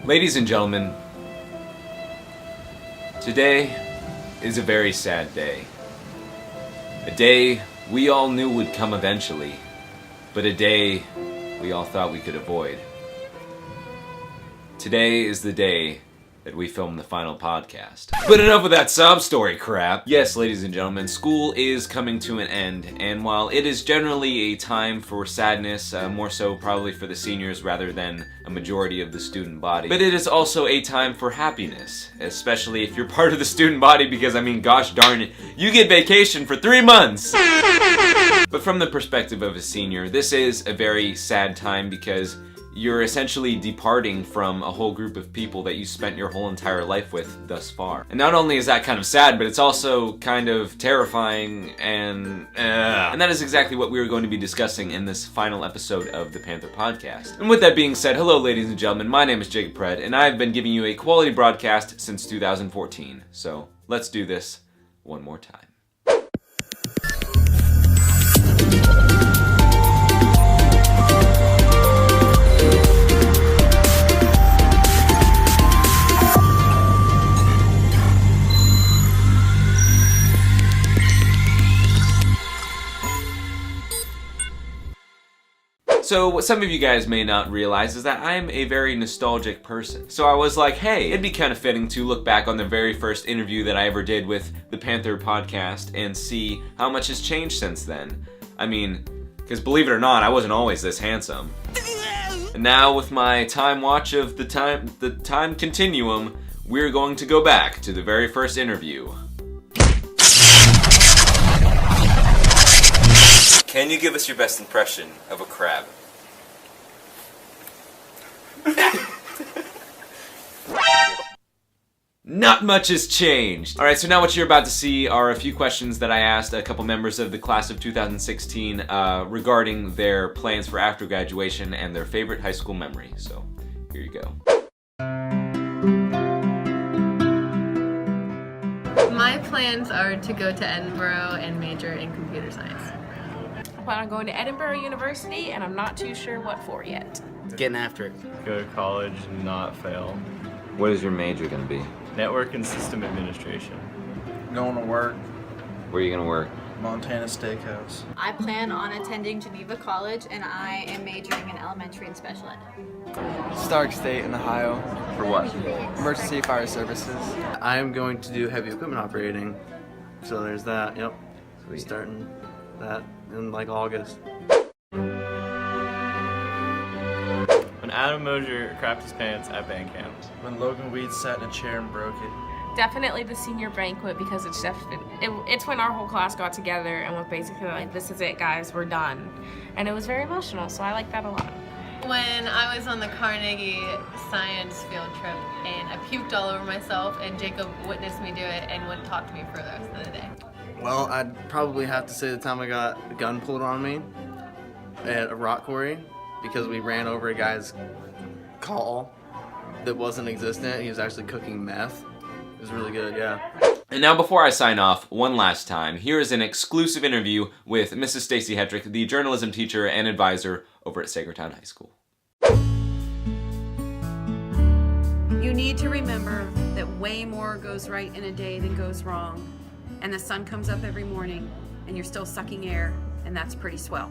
Ladies and gentlemen, today is a very sad day. A day we all knew would come eventually, but a day we all thought we could avoid. Today is the day that we filmed the final podcast. But enough of that sob story crap. Yes, ladies and gentlemen, school is coming to an end, and while it is generally a time for sadness, more so probably for the seniors rather than a majority of the student body, but it is also a time for happiness, especially if you're part of the student body, because I mean, gosh darn it, you get vacation for 3 months! But from the perspective of a senior, this is a very sad time because you're essentially departing from a whole group of people that you spent your whole entire life with thus far. And not only is that kind of sad, but it's also kind of terrifying and that is exactly what we are going to be discussing in this final episode of the Panther podcast. And with that being said, hello ladies and gentlemen, my name is Jacob Perrett, and I've been giving you a quality broadcast since 2014. So let's do this one more time. So what some of you guys may not realize is that I'm a very nostalgic person. So I was like, hey, it'd be kind of fitting to look back on the very first interview that I ever did with the Panther podcast and see how much has changed since then. I mean, because believe it or not, I wasn't always this handsome. And now with my time watch of the time continuum, we're going to go back to the very first interview. Can you give us your best impression of a crab? Not much has changed. Alright, so now what you're about to see are a few questions that I asked a couple members of the class of 2016 regarding their plans for after graduation and their favorite high school memory. So, here you go. My plans are to go to Edinburgh and major in computer science. I plan on going to Edinburgh University, and I'm not too sure what for yet. Getting after it. Go to college and not fail. What is your major gonna be? Network and system administration. Going to work, Where are you gonna work? Montana Steakhouse. I plan on attending Geneva College, and I am majoring in elementary and special ed. Stark State in Ohio. For what? Emergency Fire Services. I am going to do heavy equipment operating. So there's that, yep. Sweet. Starting that in like August. When Adam Mosier crapped his pants at band camp. When Logan Weed sat in a chair and broke it. Definitely the senior banquet, because it's when our whole class got together and was basically like, this is it guys, we're done. And it was very emotional, so I like that a lot. When I was on the Carnegie science field trip and I puked all over myself and Jacob witnessed me do it and wouldn't talk to me for the rest of the day. Well, I'd probably have to say the time I got a gun pulled on me at a rock quarry because we ran over a guy's call that wasn't existent. He was actually cooking meth. It was really good, yeah. And now before I sign off, one last time, here is an exclusive interview with Mrs. Stacy Hetrick, the journalism teacher and advisor over at Saegertown High School. You need to remember that way more goes right in a day than goes wrong. And the sun comes up every morning and you're still sucking air, and that's pretty swell.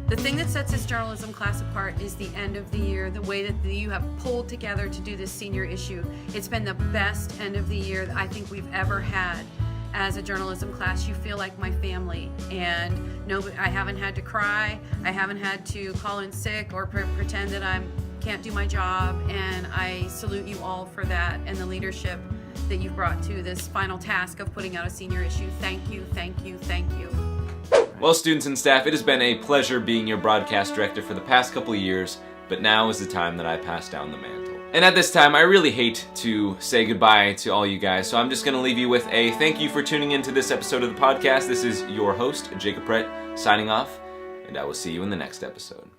The thing that sets this journalism class apart is the end of the year, the way that you have pulled together to do this senior issue. It's been the best end of the year that I think we've ever had as a journalism class. You feel like my family, and I haven't had to cry, I haven't had to call in sick or pretend that I can't do my job, and I salute you all for that and the leadership that you've brought to this final task of putting out a senior issue. Thank you, thank you, thank you. Well, students and staff, it has been a pleasure being your broadcast director for the past couple of years, but now is the time that I pass down the mantle. And at this time, I really hate to say goodbye to all you guys, so I'm just going to leave you with a thank you for tuning into this episode of the podcast. This is your host, Jacob Perrett, signing off, and I will see you in the next episode.